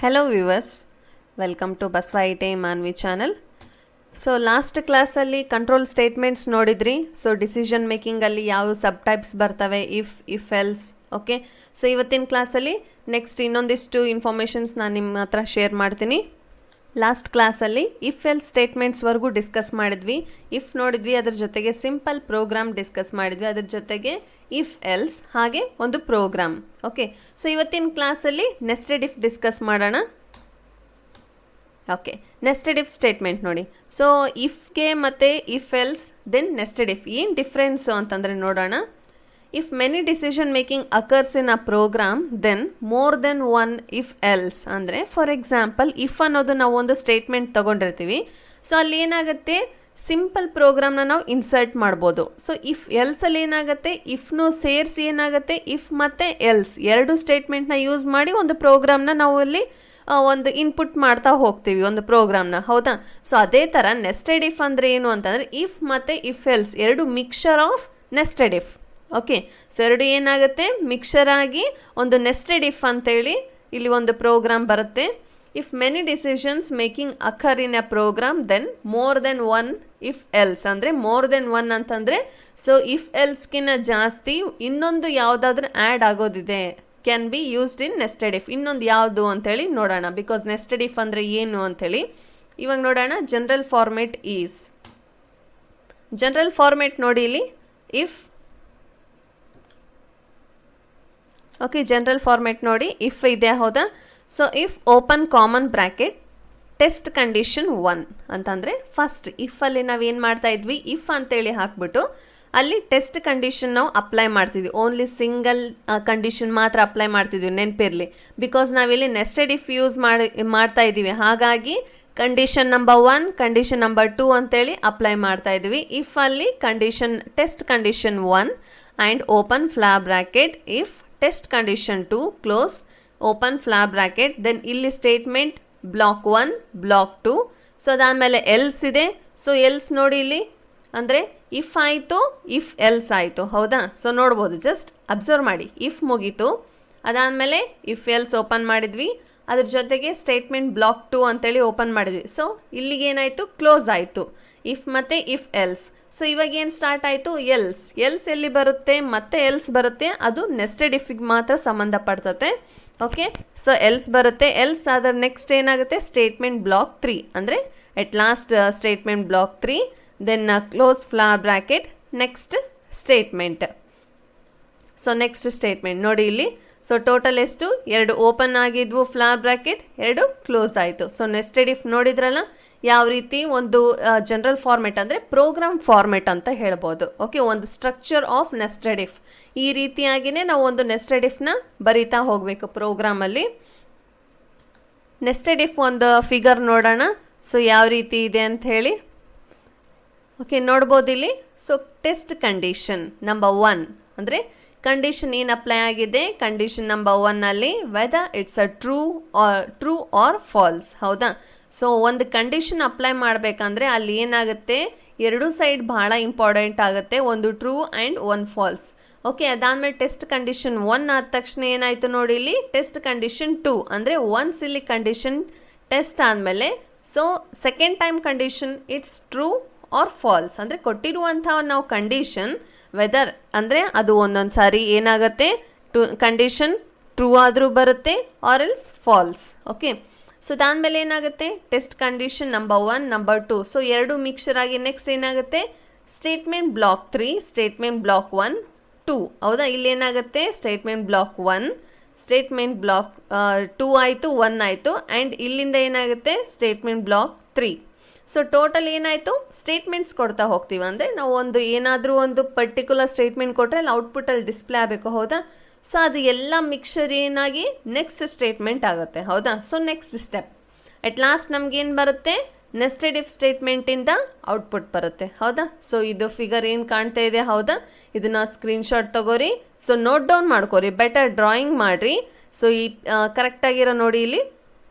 Hello viewers, welcome to Basva ITI Manvi channel. So last class ಅಲ್ಲಿ control statements ನೋಡಿದ್ರಿ. So decision making ಅಲ್ಲಿ ಯಾವ sub types ಬರ್ತವೆ, if else. Okay, so ಇವತ್ತಿನ ಕ್ಲಾಸಲ್ಲಿ next ಇನ್ನೊಂದಿಷ್ಟು ಇನ್ಫಾರ್ಮೇಷನ್ಸ್ ನಾನು ನಿಮ್ಮ ಹತ್ರ ಶೇರ್ ಮಾಡ್ತೀನಿ. ಲಾಸ್ಟ್ ಕ್ಲಾಸಲ್ಲಿ ಇಫ್ ಎಲ್ಸ್ ಸ್ಟೇಟ್ಮೆಂಟ್ಸ್ವರೆಗೂ ಡಿಸ್ಕಸ್ ಮಾಡಿದ್ವಿ. ಇಫ್ ನೋಡಿದ್ವಿ, ಅದ್ರ ಜೊತೆಗೆ ಸಿಂಪಲ್ ಪ್ರೋಗ್ರಾಮ್ ಡಿಸ್ಕಸ್ ಮಾಡಿದ್ವಿ, ಅದ್ರ ಜೊತೆಗೆ ಇಫ್ ಎಲ್ಸ್ ಹಾಗೆ ಒಂದು ಪ್ರೋಗ್ರಾಮ್. ಓಕೆ, ಸೊ ಇವತ್ತಿನ ಕ್ಲಾಸಲ್ಲಿ ನೆಸ್ಟೆಡ್ ಇಫ್ ಡಿಸ್ಕಸ್ ಮಾಡೋಣ. ಓಕೆ, ನೆಸ್ಟೆಡ್ ಇಫ್ ಸ್ಟೇಟ್ಮೆಂಟ್ ನೋಡಿ. ಸೊ ಇಫ್ಗೆ ಮತ್ತು if else then nested if ಏನು ಡಿಫ್ರೆನ್ಸು ಅಂತಂದರೆ ನೋಡೋಣ. If many decision making occurs in a program then more than one if else. ಅಂದರೆ ಫಾರ್ ಎಕ್ಸಾಂಪಲ್ ಇಫ್ ಅನ್ನೋದು ನಾವು ಒಂದು ಸ್ಟೇಟ್ಮೆಂಟ್ ತೊಗೊಂಡಿರ್ತೀವಿ. ಸೊ ಅಲ್ಲಿ ಏನಾಗುತ್ತೆ, ಸಿಂಪಲ್ ಪ್ರೋಗ್ರಾಮ್ನ ನಾವು ಇನ್ಸರ್ಟ್ ಮಾಡ್ಬೋದು. ಸೊ ಇಫ್ ಎಲ್ಸಲ್ಲಿ ಏನಾಗುತ್ತೆ, ಇಫ್ನು ಸೇರಿಸಿ ಏನಾಗುತ್ತೆ, ಇಫ್ ಮತ್ತು ಎಲ್ಸ್ ಎರಡು ಸ್ಟೇಟ್ಮೆಂಟ್ನ ಯೂಸ್ ಮಾಡಿ ಒಂದು ಪ್ರೋಗ್ರಾಮ್ನ ನಾವು ಅಲ್ಲಿ ಒಂದು ಇನ್ಪುಟ್ ಮಾಡ್ತಾ ಹೋಗ್ತೀವಿ ಒಂದು ಪ್ರೋಗ್ರಾಮ್ನ, ಹೌದಾ? ಸೊ ಅದೇ ಥರ ನೆಸ್ಟೆಡ್ ಇಫ್ ಅಂದರೆ ಏನು ಅಂತಂದರೆ ಇಫ್ ಮತ್ತು ಇಫ್ ಎಲ್ಸ್ ಎರಡು mixer of nested if. Okay, so ಎರಡು ಏನಾಗುತ್ತೆ, ಮಿಕ್ಸರ್ ಆಗಿ ಒಂದು ನೆಸ್ಟೆಡ್ ಇಫ್ ಅಂತೇಳಿ ಇಲ್ಲಿ ಒಂದು ಪ್ರೋಗ್ರಾಮ್ ಬರುತ್ತೆ. If many decisions making occur in a program then more than one if else. ಅಂದರೆ ಮೋರ್ ದೆನ್ ಒನ್ ಅಂತಂದರೆ ಸೊ ಇಫ್ ಎಲ್ಸ್ಗಿನ್ನ ಜಾಸ್ತಿ ಇನ್ನೊಂದು ಯಾವುದಾದ್ರೂ ಆ್ಯಡ್ ಆಗೋದಿದೆ, can be used in nested if. ಇನ್ನೊಂದು ಯಾವುದು ಅಂತೇಳಿ ನೋಡೋಣ, ಬಿಕಾಸ್ ನೆಸ್ಟೆಡ್ ಇಫ್ ಅಂದರೆ ಏನು ಅಂಥೇಳಿ ಇವಾಗ ನೋಡೋಣ. General format is, general format ನೋಡಿ ಇಲ್ಲಿ ಇಫ್. ಓಕೆ, ಜನರಲ್ ಫಾರ್ಮೇಟ್ ನೋಡಿ ಇಫ್ ಇದೆ, ಹೌದಾ? So if open common bracket test condition 1 ಅಂತಂದರೆ ಫಸ್ಟ್ ಇಫಲ್ಲಿ ನಾವೇನು ಮಾಡ್ತಾ ಇದ್ವಿ, ಇಫ್ ಅಂತೇಳಿ ಹಾಕ್ಬಿಟ್ಟು ಅಲ್ಲಿ ಟೆಸ್ಟ್ ಕಂಡೀಷನ್ ನಾವು ಅಪ್ಲೈ ಮಾಡ್ತಿದ್ವಿ. ಓನ್ಲಿ ಸಿಂಗಲ್ ಕಂಡೀಷನ್ ಮಾತ್ರ ಅಪ್ಲೈ ಮಾಡ್ತಿದ್ವಿ, ನೆನಪಿರಲಿ. ಬಿಕಾಸ್ ನಾವಿಲ್ಲಿ ನೆಸ್ಟೆಡ್ ಇಫ್ ಯೂಸ್ ಮಾಡ್ತಾ ಇದ್ದೀವಿ, ಹಾಗಾಗಿ ಕಂಡೀಷನ್ ನಂಬರ್ 1 ಕಂಡೀಷನ್ ನಂಬರ್ 2 ಅಂತೇಳಿ ಅಪ್ಲೈ ಮಾಡ್ತಾ ಇದ್ವಿ. ಇಫ್ ಅಲ್ಲಿ condition test condition 1 and open flower bracket if test condition 2 close open flower bracket. Then ಇಲ್ಲಿ ಸ್ಟೇಟ್ಮೆಂಟ್ ಬ್ಲಾಕ್ 1 ಬ್ಲಾಕ್ 2. ಸೊ ಅದಾದಮೇಲೆ ಎಲ್ಸ್ ಇದೆ. ಸೊ ಎಲ್ಸ್ ನೋಡಿ ಇಲ್ಲಿ ಅಂದರೆ ಇಫ್ ಆಯಿತು, ಇಫ್ ಎಲ್ಸ್ ಆಯಿತು, ಹೌದಾ? ಸೊ ನೋಡ್ಬೋದು, ಜಸ್ಟ್ ಅಬ್ಸರ್ವ್ ಮಾಡಿ. ಇಫ್ ಮುಗೀತು, ಅದಾದಮೇಲೆ ಇಫ್ ಎಲ್ಸ್ ಓಪನ್ ಮಾಡಿದ್ವಿ, ಅದ್ರ ಜೊತೆಗೆ ಸ್ಟೇಟ್ಮೆಂಟ್ ಬ್ಲಾಕ್ 2 ಅಂತೇಳಿ ಓಪನ್ ಮಾಡಿದ್ವಿ. ಸೊ ಇಲ್ಲಿಗೆ ಏನಾಯಿತು, ಕ್ಲೋಸ್ ಆಯಿತು ಇಫ್ ಮತ್ತು ಇಫ್ ಎಲ್ಸ್. ಸೊ ಇವಾಗ ಏನು ಸ್ಟಾರ್ಟ್ ಆಯಿತು, ಎಲ್ಸ್. ಎಲ್ಸ್ ಎಲ್ಲಿ ಬರುತ್ತೆ, ಮತ್ತೆ ಎಲ್ಸ್ ಬರುತ್ತೆ, ಅದು ನೆಸ್ಟೆಡ್ ಇಫಿಗೆ ಮಾತ್ರ ಸಂಬಂಧಪಡ್ತತೆ. ಓಕೆ, ಸೊ ಎಲ್ಸ್ ಬರುತ್ತೆ. ಎಲ್ಸ್ ಅದರ ನೆಕ್ಸ್ಟ್ ಏನಾಗುತ್ತೆ, ಸ್ಟೇಟ್ಮೆಂಟ್ ಬ್ಲಾಕ್ 3 ಅಂದರೆ at last statement block 3. Then close flower bracket next statement. So next statement ನೋಡಿ ಇಲ್ಲಿ. ಸೊ ಟೋಟಲ್ ಎಷ್ಟು, 2 ಓಪನ್ ಆಗಿದ್ವು ಫ್ಲಾ ಬ್ರ್ಯಾಕೆಟ್, 2 ಕ್ಲೋಸ್ ಆಯಿತು. ಸೊ ನೆಸ್ಟೆಡ್ ಇಫ್ ನೋಡಿದ್ರಲ್ಲ ಯಾವ ರೀತಿ ಒಂದು ಜನರಲ್ ಫಾರ್ಮೆಟ್ ಅಂದರೆ ಪ್ರೋಗ್ರಾಮ್ ಫಾರ್ಮೆಟ್ ಅಂತ ಹೇಳ್ಬೋದು. ಓಕೆ, ಒಂದು ಸ್ಟ್ರಕ್ಚರ್ ಆಫ್ ನೆಸ್ಟೆಡ್ ಇಫ್. ಈ ರೀತಿಯಾಗಿಯೇ ನಾವು ಒಂದು ನೆಸ್ಟೆಡ್ ಇಫ್ನ ಬರಿತಾ ಹೋಗಬೇಕು ಪ್ರೋಗ್ರಾಮಲ್ಲಿ. ನೆಸ್ಟೆಡ್ ಇಫ್ ಒಂದು ಫಿಗರ್ ನೋಡೋಣ. ಸೊ ಯಾವ ರೀತಿ ಇದೆ ಅಂತ ಹೇಳಿ. ಓಕೆ, ನೋಡ್ಬೋದು ಇಲ್ಲಿ. ಸೊ ಟೆಸ್ಟ್ ಕಂಡೀಷನ್ ನಂಬರ್ 1 ಅಂದರೆ ಕಂಡೀಷನ್ ಏನು ಅಪ್ಲೈ ಆಗಿದೆ, ಕಂಡೀಷನ್ ನಂಬರ್ 1ಅಲ್ಲಿ whether it's a true or false, ಹೌದಾ? ಸೊ ಒಂದು ಕಂಡೀಷನ್ ಅಪ್ಲೈ ಮಾಡಬೇಕಂದ್ರೆ ಅಲ್ಲಿ ಏನಾಗುತ್ತೆ, ಎರಡೂ ಸೈಡ್ ಭಾಳ ಇಂಪಾರ್ಟೆಂಟ್ ಆಗುತ್ತೆ, ಒಂದು true and one false. Okay, ಅದಾದಮೇಲೆ ಟೆಸ್ಟ್ ಕಂಡೀಷನ್ 1 ಆದ ತಕ್ಷಣ ಏನಾಯಿತು ನೋಡಿ ಇಲ್ಲಿ, ಟೆಸ್ಟ್ ಕಂಡೀಷನ್ 2 ಅಂದರೆ ಒನ್ಸ್ ಇಲ್ಲಿ ಕಂಡೀಷನ್ ಟೆಸ್ಟ್ ಆದಮೇಲೆ so second time condition it's true or falls. ಅಂದರೆ ಕೊಟ್ಟಿರುವಂಥ ನಾವು ಕಂಡೀಷನ್ ವೆದರ್ ಅಂದರೆ ಅದು ಒಂದೊಂದು ಸಾರಿ ಏನಾಗುತ್ತೆ, ಕಂಡೀಷನ್ ಟ್ರೂ ಆದರೂ ಬರುತ್ತೆ or else false. Okay, so ಅದಾದಮೇಲೆ ಏನಾಗುತ್ತೆ, test condition number 1 number 2. So ಎರಡು ಮಿಕ್ಸರ್ ಆಗಿ ನೆಕ್ಸ್ಟ್ ಏನಾಗುತ್ತೆ, ಸ್ಟೇಟ್ಮೆಂಟ್ ಬ್ಲಾಕ್ 3 ಸ್ಟೇಟ್ಮೆಂಟ್ ಬ್ಲಾಕ್ 1 2, ಹೌದಾ? ಇಲ್ಲಿ ಏನಾಗುತ್ತೆ, ಸ್ಟೇಟ್ಮೆಂಟ್ ಬ್ಲಾಕ್ 1 ಸ್ಟೇಟ್ಮೆಂಟ್ ಬ್ಲಾಕ್ 2 ಆಯಿತು, 1 ಆಯಿತು, ಆ್ಯಂಡ್ ಇಲ್ಲಿಂದ ಏನಾಗುತ್ತೆ ಸ್ಟೇಟ್ಮೆಂಟ್ ಬ್ಲಾಕ್ 3. ಸೊ ಟೋಟಲ್ ಏನಾಯಿತು, ಸ್ಟೇಟ್ಮೆಂಟ್ಸ್ ಕೊಡ್ತಾ ಹೋಗ್ತೀವಿ. ಅಂದರೆ ನಾವು ಒಂದು ಏನಾದರೂ ಒಂದು ಪರ್ಟಿಕ್ಯುಲರ್ ಸ್ಟೇಟ್ಮೆಂಟ್ ಕೊಟ್ಟರೆ ಅಲ್ಲಿ ಔಟ್ಪುಟ್ಟಲ್ಲಿ ಡಿಸ್ಪ್ಲೇ ಆಗಬೇಕು, ಹೌದಾ? ಸೊ ಅದು ಎಲ್ಲ ಮಿಕ್ಸರ್ ಏನಾಗಿ ನೆಕ್ಸ್ಟ್ ಸ್ಟೇಟ್ಮೆಂಟ್ ಆಗುತ್ತೆ, ಹೌದಾ? ಸೊ ನೆಕ್ಸ್ಟ್ ಸ್ಟೆಪ್ ಎಟ್ ಲಾಸ್ಟ್ ನಮಗೇನು ಬರುತ್ತೆ, ನೆಸ್ಟೆಡ್ ಇಫ್ ಸ್ಟೇಟ್ಮೆಂಟಿಂದ ಔಟ್ಪುಟ್ ಬರುತ್ತೆ, ಹೌದಾ? ಸೊ ಇದು ಫಿಗರ್ ಏನು ಕಾಣ್ತಾ ಇದೆ, ಹೌದಾ? ಇದನ್ನು ಸ್ಕ್ರೀನ್ಶಾಟ್ ತಗೋರಿ. ಸೊ ನೋಟ್ ಡೌನ್ ಮಾಡ್ಕೋರಿ, ಬೆಟರ್ ಡ್ರಾಯಿಂಗ್ ಮಾಡಿರಿ. ಸೊ ಈ ಕರೆಕ್ಟಾಗಿರೋ ನೋಡಿ ಇಲ್ಲಿ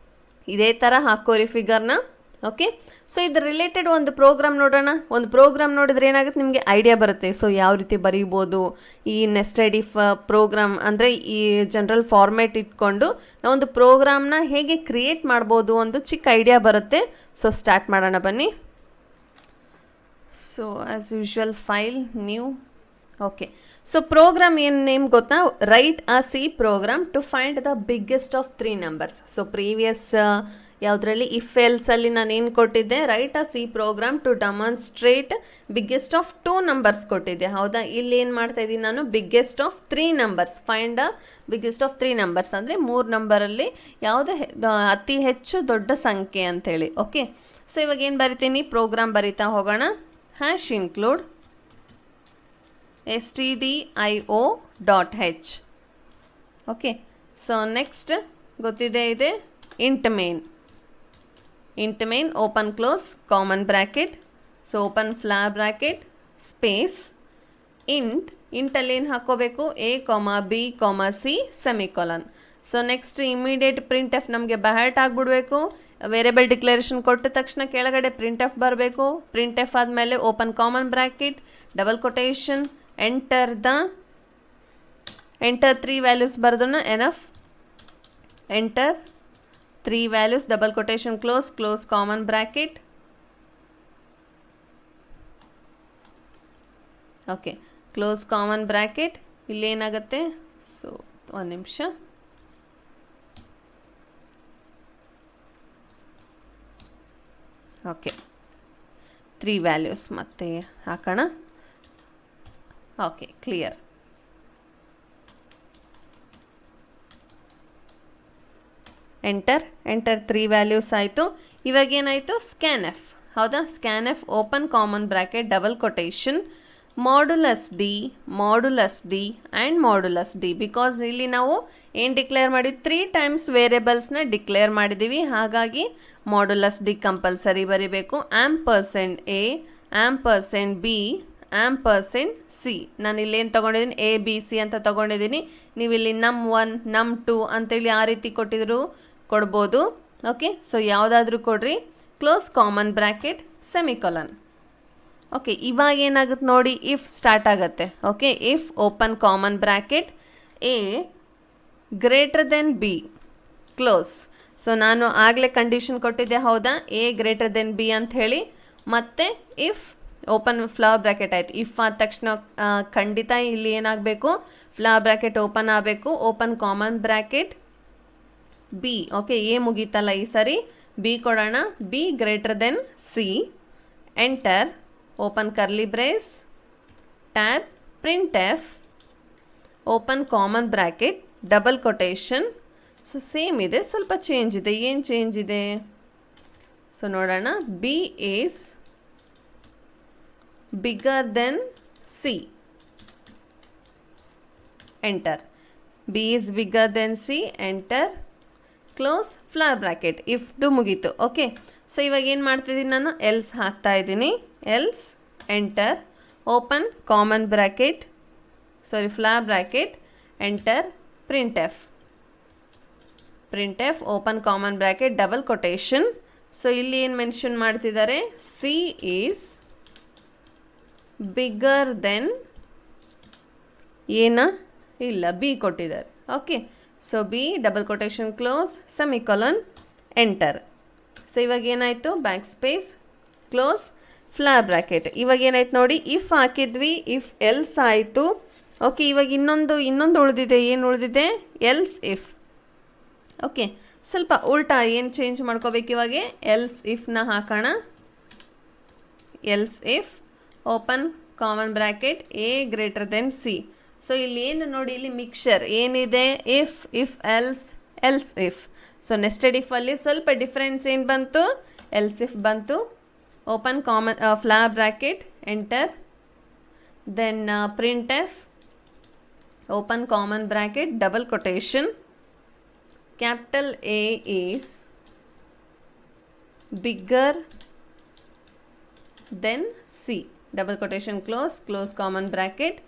ಇದೇ ಥರ ಹಾಕೋರಿ ಫಿಗರ್ನ. ಓಕೆ, ಸೊ ಇದು ರಿಲೇಟೆಡ್ ಒಂದು ಪ್ರೋಗ್ರಾಮ್ ನೋಡೋಣ. ಒಂದು ಪ್ರೋಗ್ರಾಮ್ ನೋಡಿದ್ರೆ ಏನಾಗುತ್ತೆ, ನಿಮಗೆ ಐಡಿಯಾ ಬರುತ್ತೆ. ಸೊ ಯಾವ ರೀತಿ ಬರೀಬೋದು ಈ ನೆಸ್ಟೆಡ್ ಇಫ್ ಪ್ರೋಗ್ರಾಮ್, ಅಂದರೆ ಈ ಜನರಲ್ ಫಾರ್ಮ್ಯಾಟ್ ಇಟ್ಕೊಂಡು ನಾವೊಂದು ಪ್ರೋಗ್ರಾಮ್ನ ಹೇಗೆ ಕ್ರಿಯೇಟ್ ಮಾಡ್ಬೋದು ಒಂದು ಚಿಕ್ಕ ಐಡಿಯಾ ಬರುತ್ತೆ. ಸೊ ಸ್ಟಾರ್ಟ್ ಮಾಡೋಣ ಬನ್ನಿ. So as usual file new. Okay, so program ಏನು ನೇಮ್ ಗೊತ್ತಾ, write a C program to find the biggest of 3 numbers. So previous ಯಾವುದರಲ್ಲಿ ಇಫ್ ಎಲ್ಸಲ್ಲಿ ನಾನು ಏನು ಕೊಟ್ಟಿದ್ದೆ, write a C program to demonstrate biggest of 2 numbers ಕೊಟ್ಟಿದ್ದೆ. ಹೌದಾ, ಇಲ್ಲಿ ಏನು ಮಾಡ್ತಾ ಇದ್ದೀನಿ ನಾನು, biggest of 3 numbers, find a biggest of 3 numbers ಅಂದರೆ 3 ನಂಬರಲ್ಲಿ ಯಾವುದು ಅತಿ ಹೆಚ್ಚು ದೊಡ್ಡ ಸಂಖ್ಯೆ ಅಂಥೇಳಿ. ಓಕೆ, ಸೊ ಇವಾಗ ಏನು ಬರಿತೀನಿ, ಪ್ರೋಗ್ರಾಮ್ ಬರಿತಾ ಹೋಗೋಣ. Hash include stdio.h. Okay, so next ಗೊತ್ತಿದೆ ಇದೆ int main open close common bracket. So open flower bracket space ಇಂಟಲ್ಲಿ ಏನು ಹಾಕ್ಕೋಬೇಕು, a, b, c semicolon. So next immediate print f ನಮಗೆ ಬಹರ್ಟ್ ಆಗಿಬಿಡ್ಬೇಕು. ವೇರಿಯಬಲ್ ಡಿಕ್ಲರೇಷನ್ ಕೊಟ್ಟ ತಕ್ಷಣ ಕೆಳಗಡೆ ಪ್ರಿಂಟ್ ಎಫ್ ಬರಬೇಕು. ಪ್ರಿಂಟ್ ಎಫ್ ಆದಮೇಲೆ open common bracket double quotation enter 3 values ಬರೆದನ್ನ enough. Enter 3 values double quotation close common bracket. Okay, close common bracket. ಇಲ್ಲಿ ಏನಾಗುತ್ತೆ, ಸೊ ಒಂದು ನಿಮಿಷ. ಓಕೆ, 3 ವ್ಯಾಲ್ಯೂಸ್ ಮತ್ತೆ ಹಾಕೋಣ. Okay, clear. ಎಂಟರ್ 3 ವ್ಯಾಲ್ಯೂಸ್ ಆಯಿತು. ಇವಾಗ ಏನಾಯಿತು, ಸ್ಕ್ಯಾನ್ ಎಫ್. ಹೌದಾ, scan F open common bracket double quotation modulus D and modulus D. Because ಇಲ್ಲಿ ನಾವು ಏನು ಡಿಕ್ಲೇರ್ ಮಾಡಿದ್ವಿ, 3 ಟೈಮ್ಸ್ ವೇರಿಯಬಲ್ಸ್ನ ಡಿಕ್ಲೇರ್ ಮಾಡಿದ್ದೀವಿ. ಹಾಗಾಗಿ ಮಾಡ್ಯುಲಸ್ ಡಿ ಕಂಪಲ್ಸರಿ ಬರೀಬೇಕು. Ampersand A, ampersand B, ampersand C. ನಾನು ಇಲ್ಲೇನು ತೊಗೊಂಡಿದ್ದೀನಿ, ABC ಅಂತ ತೊಗೊಂಡಿದ್ದೀನಿ. ನೀವು ಇಲ್ಲಿ ನಮ್ 1 ನಮ್ 2 ಅಂತೇಳಿ ಆ ರೀತಿ ಕೊಡ್ಬೋದು. ಓಕೆ, ಸೊ ಯಾವುದಾದ್ರೂ ಕೊಡ್ರಿ. Close common bracket semicolon. Okay, ಇವಾಗ ಏನಾಗುತ್ತೆ ನೋಡಿ, ಇಫ್ ಸ್ಟಾರ್ಟ್ ಆಗುತ್ತೆ. Okay, if open common bracket A greater then B close. So ನಾನು ಆಗಲೇ ಕಂಡೀಷನ್ ಕೊಟ್ಟಿದ್ದೆ, ಹೌದಾ, A ಗ್ರೇಟರ್ ದೆನ್ B ಅಂತ ಹೇಳಿ. ಮತ್ತು ಇಫ್ ಓಪನ್ ಫ್ಲವರ್ ಬ್ರ್ಯಾಕೆಟ್ ಆಯಿತು. ಇಫ್ ಆದ ತಕ್ಷಣ ಖಂಡಿತ ಇಲ್ಲಿ ಏನಾಗಬೇಕು, ಫ್ಲವರ್ ಬ್ರ್ಯಾಕೆಟ್ ಓಪನ್ ಆಗಬೇಕು. Open common bracket B. Okay, A ಮುಗೀತಲ್ಲ ಈ ಸರಿ, B ಕೊಡೋಣ. B greater than C. Enter open curly brace tab print f open common bracket double quotation. So same ಇದೆ, ಸ್ವಲ್ಪ ಚೇಂಜ್ ಇದೆ. ಏನು ಚೇಂಜ್ ಇದೆ, ಸೊ ನೋಡೋಣ. B is bigger than C. Enter. B is bigger than C. Enter. Close flower bracket. ಇಫ್ದು ಮುಗೀತು. Okay, so ಇವಾಗ ಏನು ಮಾಡ್ತಿದ್ದೀನಿ ನಾನು, ಎಲ್ಸ್ ಹಾಕ್ತಾ ಇದ್ದೀನಿ. Else enter open common bracket flower bracket enter print f open common bracket double quotation. So ಇಲ್ಲಿ ಏನು ಮೆನ್ಷನ್ ಮಾಡ್ತಿದ್ದಾರೆ, C ಈಸ್ ಬಿಗರ್ ದೆನ್ ಏನ ಇಲ್ಲ, B ಕೊಟ್ಟಿದ್ದಾರೆ. Okay, so B double quotation close semicolon enter. So ಇವಾಗ ಏನಾಯಿತು, back space close flower bracket. ಇವಾಗ ಏನಾಯ್ತು ನೋಡಿ, ಇಫ್ ಹಾಕಿದ್ವಿ, ಇಫ್ ಎಲ್ಸ್ ಆಯಿತು. ಓಕೆ, ಇವಾಗ ಇನ್ನೊಂದು ಉಳಿದಿದೆ. ಏನು ಉಳಿದಿದೆ, ಎಲ್ಸ್ ಇಫ್. ಓಕೆ, ಸ್ವಲ್ಪ ಉಲ್ಟಾ ಏನು ಚೇಂಜ್ ಮಾಡ್ಕೋಬೇಕು ಇವಾಗ, ಎಲ್ಸ್ ಇಫ್ನ ಹಾಕೋಣ. Else if open common bracket A greater than C. So ಇಲ್ಲಿ ಏನು ನೋಡಿ, ಇಲ್ಲಿ ಮಿಕ್ಸರ್ ಏನಿದೆ, if else if. So nested ಇಫಲ್ಲಿ ಸ್ವಲ್ಪ ಡಿಫ್ರೆನ್ಸ್ ಏನು ಬಂತು, ಎಲ್ಸ್ ಇಫ್ ಬಂತು. Open common flower bracket enter, then print f open common bracket double quotation capital A is bigger than C double quotation close common bracket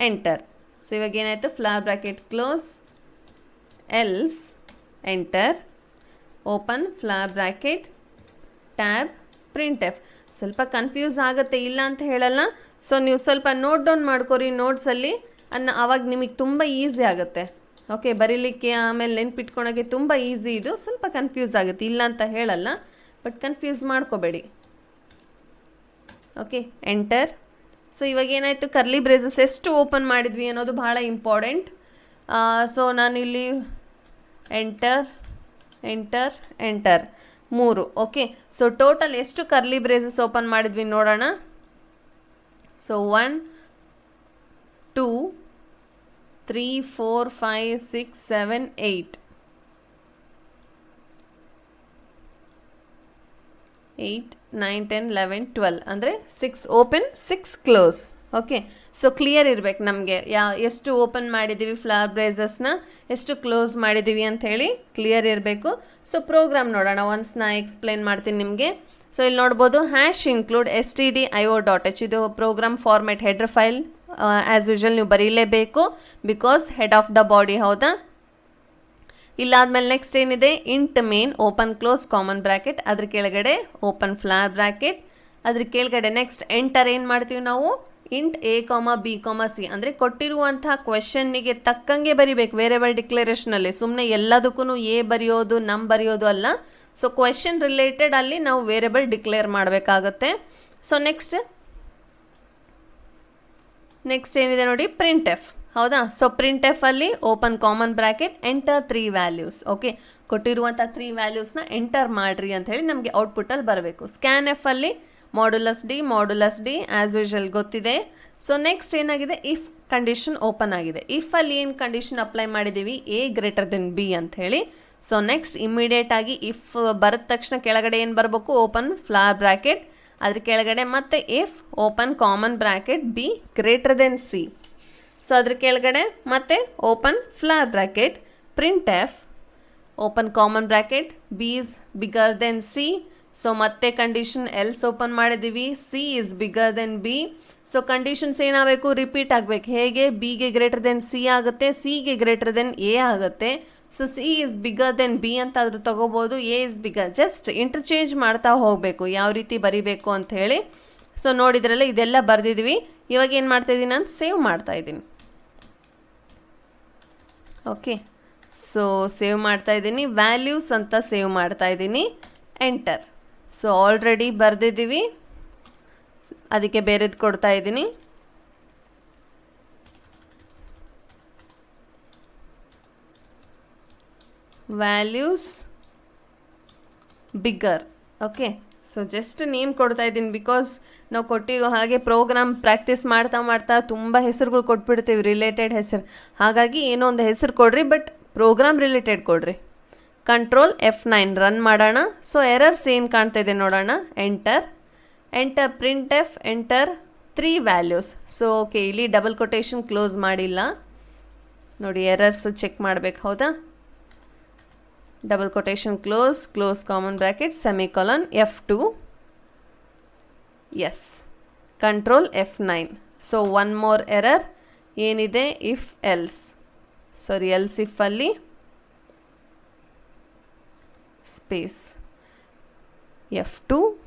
enter. So ಇವಾಗ ಏನಾಯಿತು, flower bracket close else enter open flower bracket tab print F. ಸ್ವಲ್ಪ confuse ಆಗುತ್ತೆ, ಇಲ್ಲ ಅಂತ ಹೇಳಲ್ಲ. So ನೀವು ಸ್ವಲ್ಪ note down ಮಾಡ್ಕೊರಿ ನೋಟ್ಸಲ್ಲಿ, ಆವಾಗ ನಿಮಗೆ ತುಂಬ ಈಸಿ ಆಗುತ್ತೆ. ಓಕೆ, ಬರೀಲಿಕ್ಕೆ ಆಮೇಲೆ ನೆನ್ಪಿಟ್ಕೊಳಕ್ಕೆ ತುಂಬ ಈಸಿ. ಇದು ಸ್ವಲ್ಪ ಕನ್ಫ್ಯೂಸ್ ಆಗುತ್ತೆ, ಇಲ್ಲ ಅಂತ ಹೇಳಲ್ಲ, ಬಟ್ ಕನ್ಫ್ಯೂಸ್ ಮಾಡ್ಕೋಬೇಡಿ. Okay, enter. ಸೊ ಇವಾಗ ಏನಾಯಿತು, ಕರ್ಲಿ ಬ್ರೇಸಸ್ ಎಷ್ಟು ಓಪನ್ ಮಾಡಿದ್ವಿ ಅನ್ನೋದು ಭಾಳ ಇಂಪಾರ್ಟೆಂಟ್. ಸೊ ನಾನಿಲ್ಲಿ enter enter enter 3. Okay, so total ಎಷ್ಟು ಕರ್ಲಿ ಬ್ರೇಸಸ್ ಓಪನ್ ಮಾಡಿದ್ವಿ ನೋಡೋಣ. ಸೊ 1 2 3 4 5 6 7 8 8 9 10 11 12 ಅಂದರೆ 6 open 6 close. Okay, so clear ಇರಬೇಕು ನಮಗೆ ಎಷ್ಟು ಓಪನ್ ಮಾಡಿದ್ದೀವಿ ಫ್ಲವರ್ ಬ್ರೇಸಸ್ನ, ಎಷ್ಟು ಕ್ಲೋಸ್ ಮಾಡಿದ್ದೀವಿ ಅಂಥೇಳಿ ಕ್ಲಿಯರ್ ಇರಬೇಕು. ಸೊ ಪ್ರೋಗ್ರಾಮ್ ನೋಡೋಣ, ಒನ್ಸ್ ನಾ ಎಕ್ಸ್ಪ್ಲೇನ್ ಮಾಡ್ತೀನಿ ನಿಮಗೆ. ಸೊ ಇಲ್ಲಿ ನೋಡ್ಬೋದು, ಹ್ಯಾಶ್ ಇನ್ಕ್ಲೂಡ್ stdio.h ಇದು program format header file. As usual ನೀವು ಬರೀಲೇಬೇಕು, because head of the body, ಹೌದಾ. ಇಲ್ಲಾದ್ಮೇಲೆ ನೆಕ್ಸ್ಟ್ ಏನಿದೆ, int main open close common bracket, ಅದ್ರ ಕೆಳಗಡೆ ಓಪನ್ ಫ್ಲವರ್ ಬ್ರ್ಯಾಕೆಟ್, ಅದ್ರ ಕೆಳಗಡೆ ನೆಕ್ಸ್ಟ್ ಎಂಟರ್ ಏನು ಮಾಡ್ತೀವಿ ನಾವು, ಇಂಟ್ a, b, c ಅಂದರೆ ಕೊಟ್ಟಿರುವಂತಹ ಕ್ವೆಶನ್ನಿಗೆ ತಕ್ಕಂಗೆ ಬರಿಬೇಕು ವೇರಿಯಬಲ್ ಡಿಕ್ಲರೇಷನಲ್ಲಿ. ಸುಮ್ಮನೆ ಎಲ್ಲದಕ್ಕೂ ಎ ಬರೆಯೋದು ನಮ್ ಬರೆಯೋದು ಅಲ್ಲ. ಸೊ ಕ್ವೆಶನ್ ರಿಲೇಟೆಡ್ ಅಲ್ಲಿ ನಾವು ವೇರಿಯಬಲ್ ಡಿಕ್ಲೇರ್ ಮಾಡಬೇಕಾಗತ್ತೆ. ಸೊ ನೆಕ್ಸ್ಟ್ ಏನಿದೆ ನೋಡಿ, ಪ್ರಿಂಟ್ ಎಫ್, ಹೌದಾ. ಸೊ ಪ್ರಿಂಟ್ ಎಫ್ ಅಲ್ಲಿ open common bracket, enter 3 values. Okay, ಕೊಟ್ಟಿರುವಂಥ 3 ವ್ಯಾಲ್ಯೂಸ್ನ ಎಂಟರ್ ಮಾಡ್ರಿ ಅಂತ ಹೇಳಿ ನಮಗೆ ಔಟ್ಪುಟ್ಟಲ್ಲಿ ಬರಬೇಕು. ಸ್ಕ್ಯಾನ್ ಎಫ್ ಅಲ್ಲಿ ಮಾಡ್ಯುಲಸ್ ಡಿ ಆ್ಯಸ್ ಯೂಶುವಲ್ ಗೊತ್ತಿದೆ. ಸೊ ನೆಕ್ಸ್ಟ್ ಏನಾಗಿದೆ, ಇಫ್ ಕಂಡೀಷನ್ ಓಪನ್ ಆಗಿದೆ. ಇಫ್ ಅಲ್ಲಿ ಏನು ಕಂಡೀಷನ್ ಅಪ್ಲೈ ಮಾಡಿದ್ದೀವಿ, a ಗ್ರೇಟರ್ ದೆನ್ b ಅಂತ ಹೇಳಿ. ಸೊ ನೆಕ್ಸ್ಟ್ ಇಮಿಡಿಯೇಟ್ ಆಗಿ ಇಫ್ ಬರದ ತಕ್ಷಣ ಕೆಳಗಡೆ ಏನು ಬರಬೇಕು, ಓಪನ್ ಫ್ಲವರ್ ಬ್ರ್ಯಾಕೆಟ್, ಅದ್ರ ಕೆಳಗಡೆ ಮತ್ತೆ if open common bracket b greater than c. So ಅದ್ರ ಕೆಳಗಡೆ ಮತ್ತೆ open flower bracket, print f open common bracket, b is bigger than c. So ಮತ್ತೆ ಕಂಡೀಷನ್ ಎಲ್ಸ್ ಓಪನ್ ಮಾಡಿದ್ದೀವಿ, C is bigger then B. So conditions ಏನಾಗಬೇಕು, repeat ಆಗಬೇಕು. ಹೇಗೆ, ಬಿಗೆ greater than C ಆಗುತ್ತೆ, ಸಿಗೆ ಗ್ರೇಟರ್ ದೆನ್ ಎ ಆಗುತ್ತೆ. So C is bigger then B ಅಂತ ಆದರೂ ತಗೋಬೋದು, A is bigger. Just interchange ಮಾಡ್ತಾ ಹೋಗಬೇಕು ಯಾವ ರೀತಿ ಬರಿಬೇಕು ಅಂತ ಹೇಳಿ. ಸೊ ನೋಡಿದ್ರಲ್ಲ, ಇದೆಲ್ಲ ಬರೆದಿದ್ವಿ. ಇವಾಗ ಏನು ಮಾಡ್ತಾ ಇದ್ದೀನಿ, ನಾನು ಸೇವ್ ಮಾಡ್ತಾ ಇದ್ದೀನಿ. ಓಕೆ, ಸೊ ಸೇವ್ ಮಾಡ್ತಾ ಇದ್ದೀನಿ, ವ್ಯಾಲ್ಯೂಸ್ ಅಂತ ಸೇವ್ ಮಾಡ್ತಾ ಇದ್ದೀನಿ, ಎಂಟರ್. ಸೊ ಆಲ್ರೆಡಿ ಬರೆದಿದ್ದೀವಿ, ಅದಕ್ಕೆ ಬೇರೆದು ಕೊಡ್ತಾ ಇದ್ದೀನಿ. Values bigger. Okay, so just name ಕೊಡ್ತಾ ಇದ್ದೀನಿ, ಬಿಕಾಸ್ ನಾವು ಕೊಟ್ಟಿರೋ ಹಾಗೆ ಪ್ರೋಗ್ರಾಮ್ ಪ್ರಾಕ್ಟೀಸ್ ಮಾಡ್ತಾ ತುಂಬ ಹೆಸರುಗಳು ಕೊಟ್ಬಿಡ್ತೀವಿ, ರಿಲೇಟೆಡ್ ಹೆಸರು. ಹಾಗಾಗಿ ಏನೋ ಒಂದು ಹೆಸರು ಕೊಡ್ರಿ, ಬಟ್ ಪ್ರೋಗ್ರಾಮ್ ರಿಲೇಟೆಡ್ ಕೊಡ್ರಿ. ಕಂಟ್ರೋಲ್ F9 ರನ್ ಮಾಡೋಣ. ಸೊ ಎರರ್ಸ್ ಏನು ಕಾಣ್ತಾ ಇದೆ ನೋಡೋಣ. Enter printf, enter 3 values. So okay, ಇಲ್ಲಿ ಡಬಲ್ ಕೊಟೇಶನ್ ಕ್ಲೋಸ್ ಮಾಡಿಲ್ಲ ನೋಡಿ, ಎರರ್ಸು ಚೆಕ್ ಮಾಡಬೇಕು, ಹೌದಾ. Double quotation close common bracket, semicolon, F2, S, control F9. So one more error ಏನಿದೆ, ಇಫ್ ಎಲ್ಸ್, ಎಲ್ಸ್ ಇಫ್ ಅಲ್ಲಿ space F2,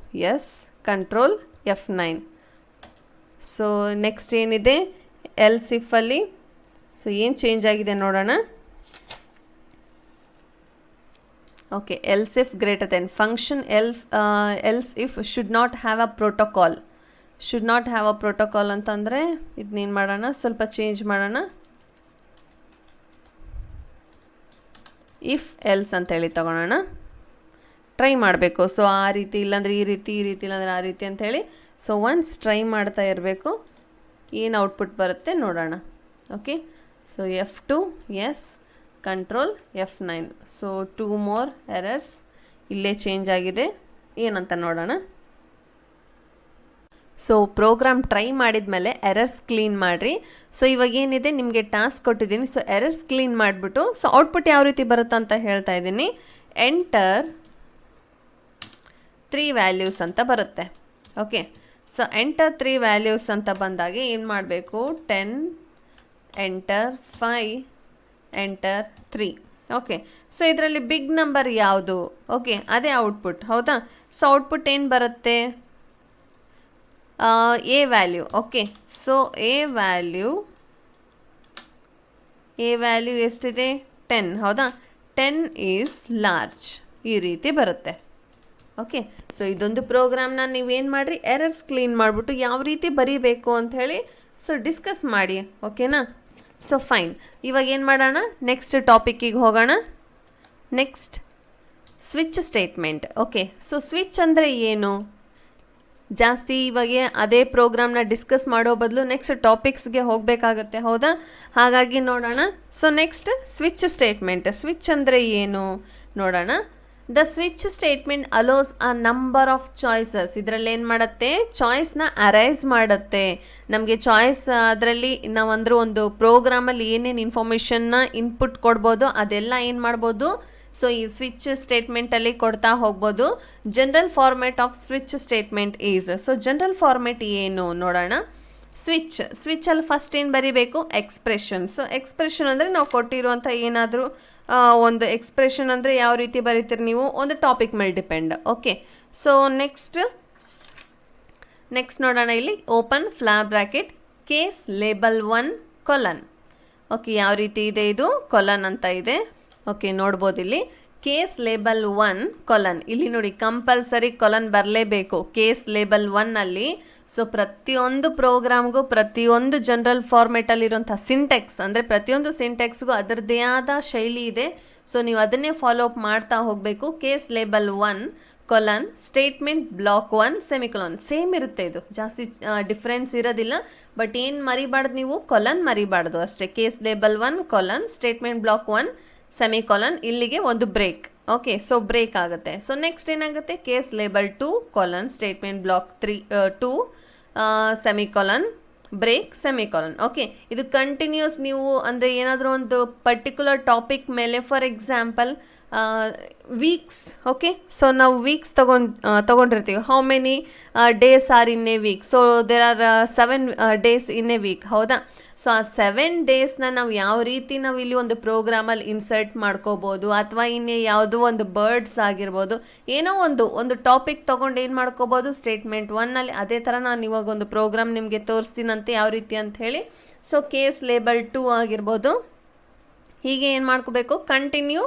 S, control F9. So next ಏನಿದೆ, else if ಅಲ್ಲಿ. So ಏನು change ಆಗಿದೆ ನೋಡೋಣ. Okay, else if greater than function else if should not have a protocol ಅಂತಂದರೆ ಇದನ್ನೇನು ಮಾಡೋಣ, ಸ್ವಲ್ಪ ಚೇಂಜ್ ಮಾಡೋಣ, ಇಫ್ ಎಲ್ಸ್ ಅಂತೇಳಿ ತಗೊಳ್ಳೋಣ. ಟ್ರೈ ಮಾಡಬೇಕು. ಸೊ ಆ ರೀತಿ ಇಲ್ಲಾಂದರೆ ಈ ರೀತಿ ಇಲ್ಲಾಂದರೆ ಆ ರೀತಿ ಅಂಥೇಳಿ. ಸೊ ಒನ್ಸ್ ಟ್ರೈ ಮಾಡ್ತಾ ಇರಬೇಕು, ಏನು ಔಟ್ಪುಟ್ ಬರುತ್ತೆ ನೋಡೋಣ. Okay, so F2, S, control F9. So 2 more errors ಇಲ್ಲೇ ಚೇಂಜ್ ಆಗಿದೆ, ಏನಂತ ನೋಡೋಣ. ಸೊ ಪ್ರೋಗ್ರಾಮ್ ಟ್ರೈ ಮಾಡಿದ ಮೇಲೆ ಎರರ್ಸ್ ಕ್ಲೀನ್ ಮಾಡಿರಿ. ಸೊ ಇವಾಗ ಏನಿದೆ, ನಿಮಗೆ ಟಾಸ್ಕ್ ಕೊಟ್ಟಿದ್ದೀನಿ. ಸೊ ಎರರ್ಸ್ ಕ್ಲೀನ್ ಮಾಡಿಬಿಟ್ಟು, ಸೊ ಔಟ್ಪುಟ್ ಯಾವ ರೀತಿ ಬರುತ್ತೆ ಅಂತ ಹೇಳ್ತಾ ಇದ್ದೀನಿ. ಎಂಟರ್ 3 ವ್ಯಾಲ್ಯೂಸ್ ಅಂತ ಬರುತ್ತೆ. ಓಕೆ, ಸೊ ಎಂಟರ್ 3 ವ್ಯಾಲ್ಯೂಸ್ ಅಂತ ಬಂದಾಗ ಏನು ಮಾಡಬೇಕು, 10 ಎಂಟರ್ 5 ಎಂಟರ್ 3. ಓಕೆ, ಸೊ ಇದರಲ್ಲಿ ಬಿಗ್ ನಂಬರ್ ಯಾವುದು? ಓಕೆ, ಅದೇ ಔಟ್ಪುಟ್. ಹೌದಾ? ಸೊ ಔಟ್ಪುಟ್ ಏನು ಬರುತ್ತೆ? A value. Okay, so A value ಎಷ್ಟಿದೆ? 10. ಹೌದಾ? 10 ಈಸ್ ಲಾರ್ಜ್, ಈ ರೀತಿ ಬರುತ್ತೆ. ಓಕೆ, ಸೊ ಇದೊಂದು ಪ್ರೋಗ್ರಾಮ್ನ ನೀವೇನು ಮಾಡಿರಿ, ಎರರ್ಸ್ ಕ್ಲೀನ್ ಮಾಡಿಬಿಟ್ಟು ಯಾವ ರೀತಿ ಬರೀಬೇಕು ಅಂಥೇಳಿ ಸೊ ಡಿಸ್ಕಸ್ ಮಾಡಿ. ಓಕೆನಾ? So fine. ಇವಾಗ ಏನು ಮಾಡೋಣ, ನೆಕ್ಸ್ಟ್ ಟಾಪಿಕ್ಕಿಗೆ ಹೋಗೋಣ. Next switch statement. Okay, so switch ಅಂದರೆ ಏನು? ಜಾಸ್ತಿ ಇವಾಗ ಅದೇ ಪ್ರೋಗ್ರಾಮ್ನ ಡಿಸ್ಕಸ್ ಮಾಡೋ ಬದಲು ನೆಕ್ಸ್ಟ್ ಟಾಪಿಕ್ಸ್ಗೆ ಹೋಗಬೇಕಾಗತ್ತೆ. ಹೌದಾ? ಹಾಗಾಗಿ ನೋಡೋಣ. So next switch statement. Switch ಅಂದರೆ ಏನು ನೋಡೋಣ. The switch statement allows a number of choices. ಇದರಲ್ಲಿ ಏನು ಮಾಡುತ್ತೆ? ಚಾಯ್ಸ್ನ ಅರೈಸ್ ಮಾಡುತ್ತೆ. ನಮಗೆ ಚಾಯ್ಸ್ ಅದರಲ್ಲಿ ನಾವಂದ್ರೆ ಒಂದು ಪ್ರೋಗ್ರಾಮಲ್ಲಿ ಏನೇನು ಇನ್ಫಾರ್ಮೇಷನ್ನ ಇನ್ಪುಟ್ ಕೊಡ್ಬೋದು ಅದೆಲ್ಲ ಏನು ಮಾಡ್ಬೋದು? ಸೊ ಈ ಸ್ವಿಚ್ ಸ್ಟೇಟ್ಮೆಂಟಲ್ಲಿ ಕೊಡ್ತಾ ಹೋಗ್ಬೋದು. General format off switch statement is. So general format ಏನು ನೋಡೋಣ. ಸ್ವಿಚ್ಚಲ್ಲಿ ಫಸ್ಟ್ ಏನು ಬರೀಬೇಕು? ಎಕ್ಸ್ಪ್ರೆಷನ್. ಸೊ ಎಕ್ಸ್ಪ್ರೆಷನ್ ಅಂದರೆ ನಾವು ಕೊಟ್ಟಿರುವಂಥ ಏನಾದರೂ ಒಂದು ಎಕ್ಸ್ಪ್ರೆಷನ್ ಅಂದರೆ ಯಾವ ರೀತಿ ಬರೀತೀರಿ ನೀವು? ಒಂದು ಟಾಪಿಕ್ ಮೇಲೆ ಡಿಪೆಂಡ್. ಓಕೆ, ಸೊ ನೆಕ್ಸ್ಟ್ ನೋಡೋಣ. ಇಲ್ಲಿ open flag bracket case label 1 colon. Okay, ಯಾವ ರೀತಿ ಇದೆ? ಇದು ಕೊಲನ್ ಅಂತ ಇದೆ. ಓಕೆ, ನೋಡ್ಬೋದು ಇಲ್ಲಿ ಕೇಸ್ ಲೇಬಲ್ 1 ಕೊಲನ್. ಇಲ್ಲಿ ನೋಡಿ, ಕಂಪಲ್ಸರಿ ಕೊಲನ್ ಬರಲೇಬೇಕು ಕೇಸ್ ಲೇಬಲ್ 1ಅಲ್ಲಿ. ಸೊ ಪ್ರತಿಯೊಂದು ಪ್ರೋಗ್ರಾಮ್ಗೂ ಪ್ರತಿಯೊಂದು ಜನರಲ್ ಫಾರ್ಮೆಟಲ್ಲಿರುವಂಥ ಸಿಂಟೆಕ್ಸ್ ಅಂದರೆ ಪ್ರತಿಯೊಂದು ಸಿಂಟೆಕ್ಸ್ಗೂ ಅದರದ್ದೇ ಆದ ಶೈಲಿ ಇದೆ. ಸೊ ನೀವು ಅದನ್ನೇ ಫಾಲೋ ಅಪ್ ಮಾಡ್ತಾ ಹೋಗಬೇಕು. Case label 1 colon statement block 1 semicolon. Same ಇರುತ್ತೆ, ಇದು ಜಾಸ್ತಿ ಡಿಫ್ರೆನ್ಸ್ ಇರೋದಿಲ್ಲ. ಬಟ್ ಏನು ಮರಿಬಾರ್ದು ನೀವು? ಕೊಲನ್ ಮರಿಬಾರ್ದು ಅಷ್ಟೇ. Case label 1 colon statement block 1 semicolon. ಇಲ್ಲಿಗೆ ಒಂದು ಬ್ರೇಕ್. ಓಕೆ, ಸೊ ಬ್ರೇಕ್ ಆಗುತ್ತೆ. ಸೊ ನೆಕ್ಸ್ಟ್ ಏನಾಗುತ್ತೆ? Case label 2 colon statement block 2 semicolon break semicolon. Okay, ಇದು ಕಂಟಿನ್ಯೂಸ್. ನೀವು ಅಂದರೆ ಏನಾದರೂ ಒಂದು ಪರ್ಟಿಕ್ಯುಲರ್ ಟಾಪಿಕ್ ಮೇಲೆ, for example weeks. Okay, so ನಾವು ವೀಕ್ಸ್ ತಗೊಂಡಿರ್ತೀವಿ. How many days are in a week? So there are 7 days in a week. ಹೌದಾ? So ಆ 7 ಡೇಸ್ನ ನಾವು ಯಾವ ರೀತಿ ನಾವು ಇಲ್ಲಿ ಒಂದು ಪ್ರೋಗ್ರಾಮಲ್ಲಿ ಇನ್ಸರ್ಟ್ ಮಾಡ್ಕೋಬೋದು, ಅಥವಾ ಇನ್ನೇ ಯಾವುದೋ ಒಂದು ಬರ್ಡ್ಸ್ ಆಗಿರ್ಬೋದು, ಏನೋ ಒಂದು ಟಾಪಿಕ್ ತೊಗೊಂಡು ಏನು ಮಾಡ್ಕೋಬೋದು? ಸ್ಟೇಟ್ಮೆಂಟ್ 1ಅಲ್ಲಿ. ಅದೇ ಥರ ನಾನು ಇವಾಗ ಒಂದು ಪ್ರೋಗ್ರಾಮ್ ನಿಮಗೆ ತೋರಿಸ್ತೀನಂತೆ ಯಾವ ರೀತಿ ಅಂತ ಹೇಳಿ. ಸೊ ಕೇಸ್ ಲೇಬಲ್ 2 ಆಗಿರ್ಬೋದು. ಹೀಗೆ ಏನು ಮಾಡ್ಕೋಬೇಕು? ಕಂಟಿನ್ಯೂ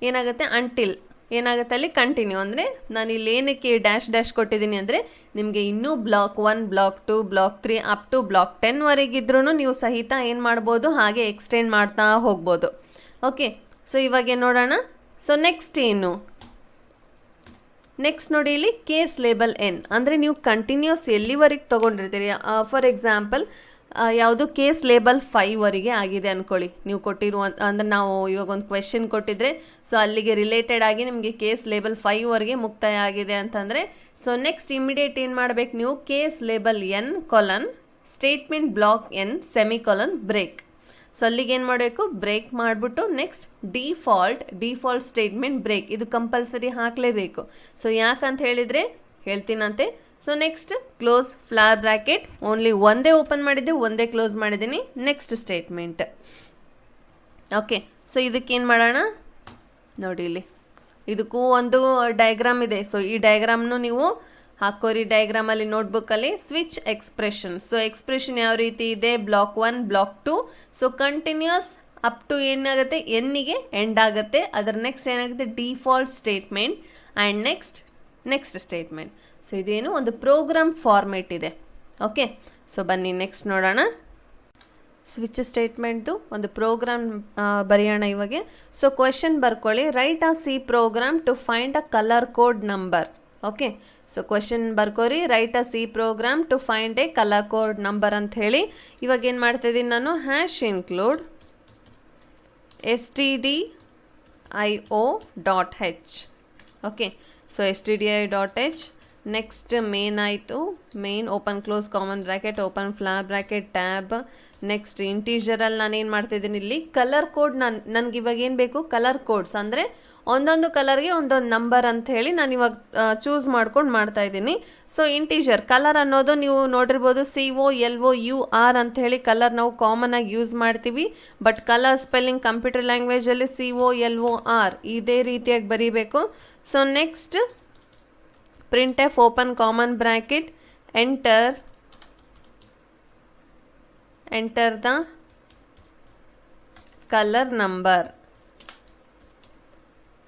ಏನಾಗುತ್ತೆ? ಅಂಟಿಲ್ ಏನಾಗುತ್ತೆ ಅಲ್ಲಿ? ಕಂಟಿನ್ಯೂ ಅಂದರೆ ನಾನು ಇಲ್ಲಿ ಏನಕ್ಕೆ ಡ್ಯಾಶ್ ಕೊಟ್ಟಿದ್ದೀನಿ ಅಂದರೆ ನಿಮಗೆ ಇನ್ನೂ block 1 block 2 block 3 up to block 10 ವರೆಗಿದ್ರೂ ನೀವು ಸಹಿತ ಏನು ಮಾಡ್ಬೋದು? ಹಾಗೆ ಎಕ್ಸ್ಟೆಂಡ್ ಮಾಡ್ತಾ ಹೋಗ್ಬೋದು. ಓಕೆ, ಸೊ ಇವಾಗ ನೋಡೋಣ. ಸೊ ನೆಕ್ಸ್ಟ್ ಏನು? ನೆಕ್ಸ್ಟ್ ನೋಡಿ, ಇಲ್ಲಿ ಕೇಸ್ ಲೇಬಲ್ ಎನ್ ಅಂದರೆ ನೀವು ಕಂಟಿನ್ಯೂಸ್ ಎಲ್ಲಿವರೆಗೆ ತೊಗೊಂಡಿರ್ತೀರಿ. ಫಾರ್ ಎಕ್ಸಾಂಪಲ್ ಯಾವುದು ಕೇಸ್ ಲೇಬಲ್ 5ವರೆಗೆ ಆಗಿದೆ ಅಂದ್ಕೊಳ್ಳಿ. ನೀವು ಅಂದರೆ ನಾವು ಇವಾಗ ಒಂದು ಕ್ವೆಶನ್ ಕೊಟ್ಟಿದ್ರೆ ಸೊ ಅಲ್ಲಿಗೆ ರಿಲೇಟೆಡ್ ಆಗಿ ನಿಮಗೆ ಕೇಸ್ ಲೇಬಲ್ 5ವರೆಗೆ ಮುಕ್ತಾಯ ಆಗಿದೆ ಅಂತಂದರೆ, ಸೊ ನೆಕ್ಸ್ಟ್ ಇಮಿಡಿಯೇಟ್ ಏನು ಮಾಡಬೇಕು ನೀವು? Case label N colon statement block N semicolon break. So ಅಲ್ಲಿಗೆ ಏನು ಮಾಡಬೇಕು? ಬ್ರೇಕ್ ಮಾಡಿಬಿಟ್ಟು ನೆಕ್ಸ್ಟ್ ಡಿಫಾಲ್ಟ್ ಸ್ಟೇಟ್ಮೆಂಟ್ ಬ್ರೇಕ್. ಇದು ಕಂಪಲ್ಸರಿ ಹಾಕಲೇಬೇಕು. ಸೊ ಯಾಕಂತ ಹೇಳಿದರೆ ಹೇಳ್ತೀನಂತೆ. So next close flower bracket. Only ಒಂದೇ ಓಪನ್ ಮಾಡಿದ್ದೆ, ಒಂದೇ ಕ್ಲೋಸ್ ಮಾಡಿದ್ದೀನಿ. Next statement. ಓಕೆ, ಸೊ ಇದಕ್ಕೇನು ಮಾಡೋಣ ನೋಡಿ. ಇಲ್ಲಿ ಇದಕ್ಕೂ ಒಂದು ಡಯಾಗ್ರಾಮ್ ಇದೆ. ಸೊ ಈ ಡಯಾಗ್ರಾಮ್ನು ನೀವು ಹಾಕೋರಿ ಡಯಾಗ್ರಾಮಲ್ಲಿ, ನೋಟ್ಬುಕ್ಕಲ್ಲಿ. Switch expression. ಸೊ ಎಕ್ಸ್ಪ್ರೆಷನ್ ಯಾವ ರೀತಿ ಇದೆ? Block 1 block 2. So continues up to ಏನಾಗುತ್ತೆ? ಎನ್ನಿಗೆ ಎಂಡ್ ಆಗುತ್ತೆ. ಅದರ ನೆಕ್ಸ್ಟ್ ಏನಾಗುತ್ತೆ? Default statement and next statement. So ಇದೇನು ಒಂದು ಪ್ರೋಗ್ರಾಮ್ ಫಾರ್ಮೇಟ್ ಇದೆ. ಓಕೆ, ಸೊ ಬನ್ನಿ ನೆಕ್ಸ್ಟ್ ನೋಡೋಣ. ಸ್ವಿಚ್ ಸ್ಟೇಟ್ಮೆಂಟ್ದು ಒಂದು ಪ್ರೋಗ್ರಾಮ್ ಬರೆಯೋಣ ಇವಾಗ. ಸೊ ಕ್ವೆಶನ್ ಬರ್ಕೊಳ್ಳಿ. Write a C program to find a colour code number. Okay, so question ಬರ್ಕೋರಿ. Write a C program to find a colour code number ಅಂತ ಹೇಳಿ. ಇವಾಗ ಏನು ಮಾಡ್ತಾಯಿದ್ದೀನಿ ನಾನು? #include stdio.h. Okay, so stdio.h next main ಆಯಿತು. Main open close common bracket open flower bracket tab. Next ಇಂಟೀಜರಲ್ಲಿ ನಾನೇನು ಮಾಡ್ತಿದ್ದೀನಿ ಇಲ್ಲಿ ಕಲರ್ ಕೋಡ್. ನನಗೆ ಇವಾಗ ಏನು ಬೇಕು, ಕಲರ್ ಕೋಡ್ಸ್ ಅಂದರೆ ಒಂದೊಂದು ಕಲರ್ಗೆ ಒಂದೊಂದು ನಂಬರ್ ಅಂತ ಹೇಳಿ ನಾನು ಇವಾಗ ಚೂಸ್ ಮಾಡ್ಕೊಂಡು ಮಾಡ್ತಾ ಇದ್ದೀನಿ. ಸೊ ಇಂಟೀಜರ್ ಕಲರ್ ಅನ್ನೋದು ನೀವು ನೋಡಿರ್ಬೋದು COLOUR ಅಂತ ಹೇಳಿ ಕಲರ್ ನಾವು ಕಾಮನ್ ಆಗಿ ಯೂಸ್ ಮಾಡ್ತೀವಿ. ಬಟ್ ಕಲರ್ ಸ್ಪೆಲ್ಲಿಂಗ್ ಕಂಪ್ಯೂಟರ್ ಲ್ಯಾಂಗ್ವೇಜಲ್ಲಿ COLOR ಇದೇ ರೀತಿಯಾಗಿ ಬರೀಬೇಕು. So next printf open common bracket enter the color number.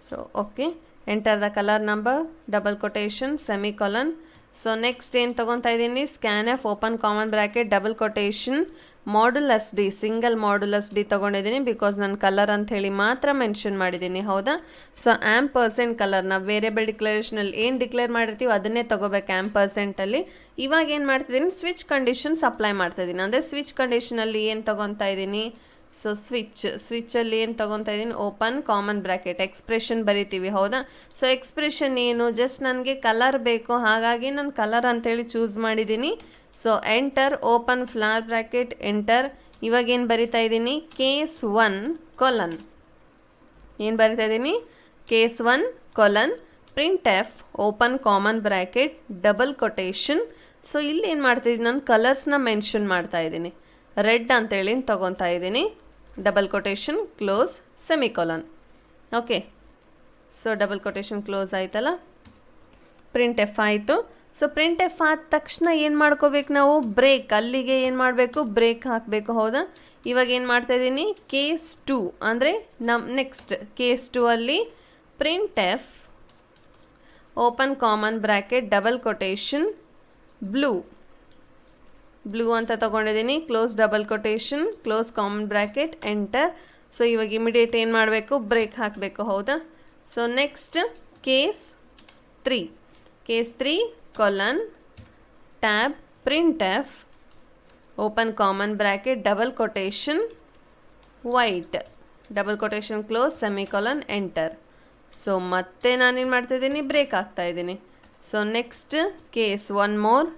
So okay, enter the color number double quotation semicolon. So next ಏನು ತೊಗೊತಾ ಇದ್ದೀನಿ, scan f open common bracket double quotation modulus D single modulus D ತೊಗೊಂಡಿದ್ದೀನಿ because ನಾನು colour ಅಂತ ಹೇಳಿ ಮಾತ್ರ mention ಮಾಡಿದ್ದೀನಿ. ಹೌದಾ? ಸೊ %, ಕಲರ್ ನಾವು ವೇರಿಯಬಲ್ ಡಿಕ್ಲರೇಷನಲ್ಲಿ ಏನು ಡಿಕ್ಲೇರ್ ಮಾಡಿರ್ತೀವಿ ಅದನ್ನೇ ತೊಗೋಬೇಕು %ಅಲ್ಲಿ. ಇವಾಗ ಏನು ಮಾಡ್ತಿದ್ದೀನಿ, ಸ್ವಿಚ್ ಕಂಡೀಷನ್ಸ್ ಅಪ್ಲೈ ಮಾಡ್ತಾಯಿದ್ದೀನಿ. ಅಂದರೆ ಸ್ವಿಚ್ ಕಂಡೀಷನಲ್ಲಿ ಏನು ತೊಗೊತಾ ಇದ್ದೀನಿ, ಸೊ ಸ್ವಿಚ್ಚಲ್ಲಿ ಏನು ತೊಗೊತಾ ಇದ್ದೀನಿ, ಓಪನ್ ಕಾಮನ್ ಬ್ರ್ಯಾಕೆಟ್ ಎಕ್ಸ್ಪ್ರೆಷನ್ ಬರಿತೀವಿ. ಹೌದಾ? ಸೊ ಎಕ್ಸ್ಪ್ರೆಷನ್ ಏನು, ಜಸ್ಟ್ ನನಗೆ ಕಲರ್ ಬೇಕು, ಹಾಗಾಗಿ ನಾನು ಕಲರ್ ಅಂತೇಳಿ ಚೂಸ್ ಮಾಡಿದ್ದೀನಿ. So enter open flower bracket enter. ಇವಾಗ ಏನು ಬರಿತಾ ಇದ್ದೀನಿ, ಕೇಸ್ 1 ಕೊಲನ್. ಏನು ಬರಿತಾ ಇದ್ದೀನಿ, case 1 colon printf open common bracket double quotation. So ಇಲ್ಲಿ ಏನು ಮಾಡ್ತಾಯಿದ್ದೀನಿ, ನಾನು ಕಲರ್ಸ್ನ ಮೆನ್ಷನ್ ಮಾಡ್ತಾ ಇದ್ದೀನಿ. ರೆಡ್ ಅಂತೇಳಿ ತೊಗೊತಾ ಇದ್ದೀನಿ, double quotation close semicolon. Okay, so double quotation close ಆಯ್ತಲ್ಲ, printf ಆಯಿತು. ಸೊ printf ಆದ ತಕ್ಷಣ ಏನು ಮಾಡ್ಕೋಬೇಕು ನಾವು, ಬ್ರೇಕ್, ಅಲ್ಲಿಗೆ ಏನು ಮಾಡಬೇಕು, ಬ್ರೇಕ್ ಹಾಕಬೇಕು. ಹೌದಾ? ಇವಾಗ ಏನು ಮಾಡ್ತಾಯಿದ್ದೀನಿ, ಕೇಸ್ 2 ಅಂದರೆ ನೆಕ್ಸ್ಟ್ ಕೇಸ್ 2 ಅಲ್ಲಿ printf open common bracket double quotation blue ಅಂತ ತೊಗೊಂಡಿದ್ದೀನಿ, close double quotation close common bracket enter. So ಇವಾಗ ಇಮಿಡಿಯೇಟ್ ಏನು ಮಾಡಬೇಕು, ಬ್ರೇಕ್ ಹಾಕಬೇಕು. ಹೌದಾ? So next case 3 colon tab printf open common bracket double quotation white double quotation close semicolon enter. So ಮತ್ತೆ ನಾನೇನು ಮಾಡ್ತಾಯಿದ್ದೀನಿ, ಬ್ರೇಕ್ ಹಾಕ್ತಾಯಿದ್ದೀನಿ. So next case 1 more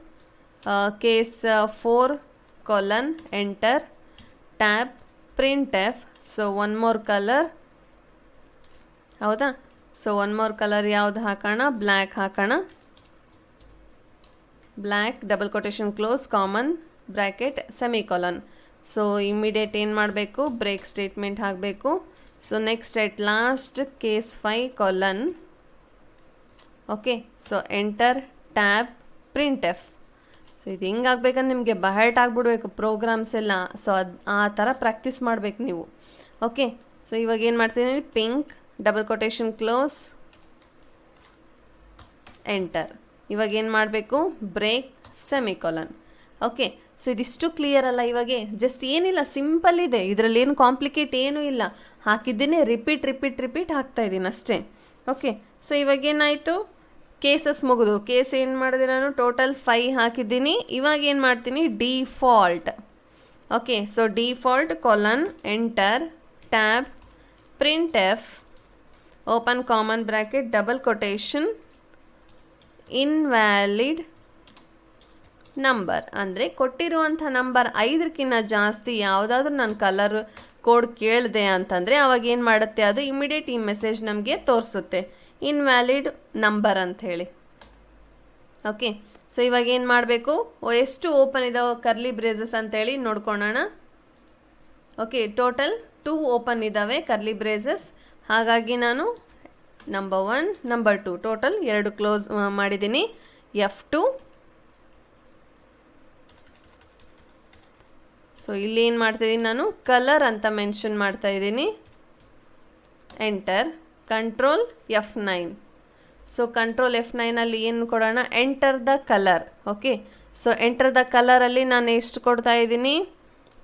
case 4 colon enter tab printf. So 1 more colour. ಹೌದಾ? So 1 more colour ಯಾವ್ದು ಹಾಕೋಣ, black ಹಾಕೋಣ. Black double quotation close common bracket semicolon. So immediate ಏನು ಮಾಡಬೇಕು, ಬ್ರೇಕ್ ಸ್ಟೇಟ್ಮೆಂಟ್ ಹಾಕಬೇಕು. ಸೊ ನೆಕ್ಸ್ಟ್ ಎಟ್ last case 5 colon. Okay, so enter tab printf. So ಇದು ಹೆಂಗಾಗಬೇಕಂದ್ರೆ ನಿಮಗೆ ಬಹರ್ಟ್ ಆಗಿಬಿಡ್ಬೇಕು programmes ಎಲ್ಲ. ಸೊ ಆ ಥರ ಪ್ರಾಕ್ಟೀಸ್ ಮಾಡಬೇಕು ನೀವು. ಓಕೆ, ಸೊ ಇವಾಗ ಏನು ಮಾಡ್ತಿದ್ದೀನಿ, pink double quotation close enter. ಇವಾಗ ಏನು ಮಾಡಬೇಕು, ಬ್ರೇಕ್ ಸೆಮಿಕೊಲನ್. ಓಕೆ, ಸೊ ಇದಿಷ್ಟು ಕ್ಲಿಯರ್ ಅಲ್ಲ. ಇವಾಗೆ ಜಸ್ಟ್ ಏನಿಲ್ಲ, ಸಿಂಪಲ್ ಇದೆ, ಇದರಲ್ಲಿ ಏನು ಕಾಂಪ್ಲಿಕೇಟ್ ಏನೂ ಇಲ್ಲ. ಹಾಕಿದ್ದೇನೆ ರಿಪೀಟ್ ಹಾಕ್ತಾ ಇದ್ದೀನಿ ಅಷ್ಟೇ. ಓಕೆ, ಸೊ ಇವಾಗೇನಾಯಿತು, ಕೇಸಸ್ ಮುಗಿದು ಕೇಸ್ ಏನು ಮಾಡಿದೆ ನಾನು ಟೋಟಲ್ 5 ಹಾಕಿದ್ದೀನಿ. ಇವಾಗ ಏನು ಮಾಡ್ತೀನಿ, default. Okay, so default colon enter tab printf open common bracket double quotation invalid number. ಅಂದರೆ ಕೊಟ್ಟಿರುವಂಥ ನಂಬರ್ 5ಕ್ಕಿಂತ ಜಾಸ್ತಿ ಯಾವುದಾದ್ರೂ ನಾನು ಕಲರ್ ಕೋಡ್ ಕೇಳಿದೆ ಅಂತಂದರೆ ಅವಾಗ ಏನು ಮಾಡುತ್ತೆ, ಅದು ಇಮಿಡಿಯೇಟ್ ಈ ಮೆಸೇಜ್ ನಮಗೆ ತೋರಿಸುತ್ತೆ, ಇನ್ವ್ಯಾಲಿಡ್ ನಂಬರ್ ಅಂಥೇಳಿ. ಓಕೆ, ಸೊ ಇವಾಗ ಏನು ಮಾಡಬೇಕು, ಎಷ್ಟು ಓಪನ್ ಇದಾವೆ ಕರ್ಲಿ ಬ್ರೇಸಸ್ ಅಂತೇಳಿ ನೋಡ್ಕೊಳ್ಳೋಣ. ಓಕೆ, ಟೋಟಲ್ 2 ಓಪನ್ ಇದ್ದಾವೆ ಕರ್ಲಿ ಬ್ರೇಸಸ್. ಹಾಗಾಗಿ ನಾನು ನಂಬರ್ 1 ನಂಬರ್ 2 ಟೋಟಲ್ 2 ಕ್ಲೋಸ್ ಮಾಡಿದ್ದೀನಿ. F2. ಸೊ ಇಲ್ಲಿ ಏನು ಮಾಡ್ತಾಯಿದ್ದೀನಿ, ನಾನು ಕಲರ್ ಅಂತ ಮೆನ್ಷನ್ ಮಾಡ್ತಾ ಇದ್ದೀನಿ. Enter control F9. So control F9ಅಲ್ಲಿ ಏನು ಕೊಡೋಣ, enter the colour. Okay, so enter the ಕಲರಲ್ಲಿ ನಾನು ಎಷ್ಟು ಕೊಡ್ತಾ ಇದ್ದೀನಿ,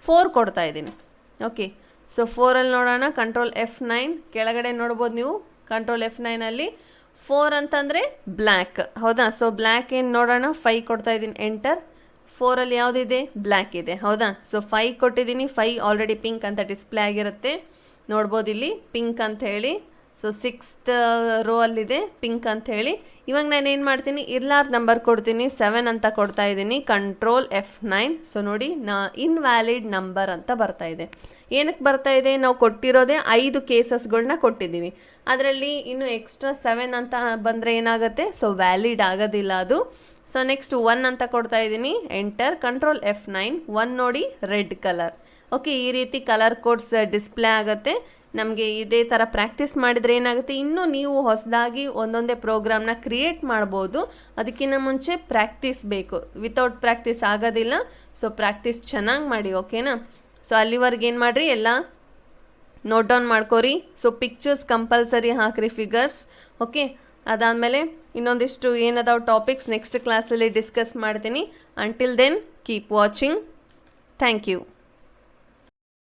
4 ಕೊಡ್ತಾ ಇದ್ದೀನಿ. ಓಕೆ, ಸೊ 4ಅಲ್ಲಿ ನೋಡೋಣ, ಕಂಟ್ರೋಲ್ F9 ಕೆಳಗಡೆ ನೋಡ್ಬೋದು ನೀವು. ಕಂಟ್ರೋಲ್ F9ಅಲ್ಲಿ 4 ಅಂತಂದರೆ ಬ್ಲ್ಯಾಕ್. ಹೌದಾ? ಸೊ ಬ್ಲ್ಯಾಕ್ ಏನು ನೋಡೋಣ, 5 ಕೊಡ್ತಾ ಇದ್ದೀನಿ. ಎಂಟರ್. 4ಅಲ್ಲಿ ಯಾವುದಿದೆ, ಬ್ಲ್ಯಾಕ್ ಇದೆ. ಹೌದಾ? ಸೊ 5 ಕೊಟ್ಟಿದ್ದೀನಿ. 5 ಆಲ್ರೆಡಿ ಪಿಂಕ್ ಅಂತ ಡಿಸ್ಪ್ಲೇ ಆಗಿರುತ್ತೆ, ನೋಡ್ಬೋದು ಇಲ್ಲಿ ಪಿಂಕ್ ಅಂತ ಹೇಳಿ. ಸೊ 6th ರೋ ಅಲ್ಲಿದೆ ಪಿಂಕ್ ಅಂತ ಹೇಳಿ. ಇವಾಗ ನಾನು ಏನು ಮಾಡ್ತೀನಿ, ಇರ್ಲಾರ್ದ ನಂಬರ್ ಕೊಡ್ತೀನಿ, 7 ಅಂತ ಕೊಡ್ತಾ ಇದ್ದೀನಿ, ಕಂಟ್ರೋಲ್ F9. ಸೊ ನೋಡಿ ಇನ್ವ್ಯಾಲಿಡ್ ನಂಬರ್ ಅಂತ ಬರ್ತಾ ಇದೆ. ಏನಕ್ಕೆ ಬರ್ತಾ ಇದೆ, ನಾವು ಕೊಟ್ಟಿರೋದೇ 5 ಕೇಸಸ್ಗಳನ್ನ ಕೊಟ್ಟಿದ್ದೀವಿ, ಅದರಲ್ಲಿ ಇನ್ನು ಎಕ್ಸ್ಟ್ರಾ 7 ಅಂತ ಬಂದರೆ ಏನಾಗುತ್ತೆ, ಸೊ ವ್ಯಾಲಿಡ್ ಆಗೋದಿಲ್ಲ ಅದು. ಸೊ ನೆಕ್ಸ್ಟ್ 1 ಅಂತ ಕೊಡ್ತಾ ಇದ್ದೀನಿ, ಎಂಟರ್, ಕಂಟ್ರೋಲ್ F9. 1 ನೋಡಿ ರೆಡ್ ಕಲರ್. ಓಕೆ, ಈ ರೀತಿ ಕಲರ್ ಕೋಡ್ಸ್ ಡಿಸ್ಪ್ಲೇ ಆಗುತ್ತೆ. ನಮಗೆ ಇದೇ ಥರ ಪ್ರಾಕ್ಟೀಸ್ ಮಾಡಿದರೆ ಏನಾಗುತ್ತೆ, ಇನ್ನೂ ನೀವು ಹೊಸದಾಗಿ ಒಂದೊಂದೇ ಪ್ರೋಗ್ರಾಮ್ನ ಕ್ರಿಯೇಟ್ ಮಾಡ್ಬೋದು. ಅದಕ್ಕಿಂತ ಮುಂಚೆ ಪ್ರಾಕ್ಟೀಸ್ ಬೇಕು, ವಿತೌಟ್ ಪ್ರಾಕ್ಟೀಸ್ ಆಗೋದಿಲ್ಲ. ಸೊ ಪ್ರಾಕ್ಟೀಸ್ ಚೆನ್ನಾಗಿ ಮಾಡಿ, ಓಕೆನಾ. ಸೊ ಅಲ್ಲಿವರೆಗೆ ಏನು ಮಾಡಿರಿ, ಎಲ್ಲ ನೋಟ್ ಡೌನ್ ಮಾಡ್ಕೋರಿ. ಸೊ ಪಿಕ್ಚರ್ಸ್ ಕಂಪಲ್ಸರಿ ಹಾಕ್ರಿ, ಫಿಗರ್ಸ್. ಓಕೆ, ಅದಾದಮೇಲೆ ಇನ್ನೊಂದಿಷ್ಟು ಏನದಾವ ಟಾಪಿಕ್ಸ್ ನೆಕ್ಸ್ಟ್ ಕ್ಲಾಸಲ್ಲಿ ಡಿಸ್ಕಸ್ ಮಾಡ್ತೀನಿ. Until then keep watching. Thank you.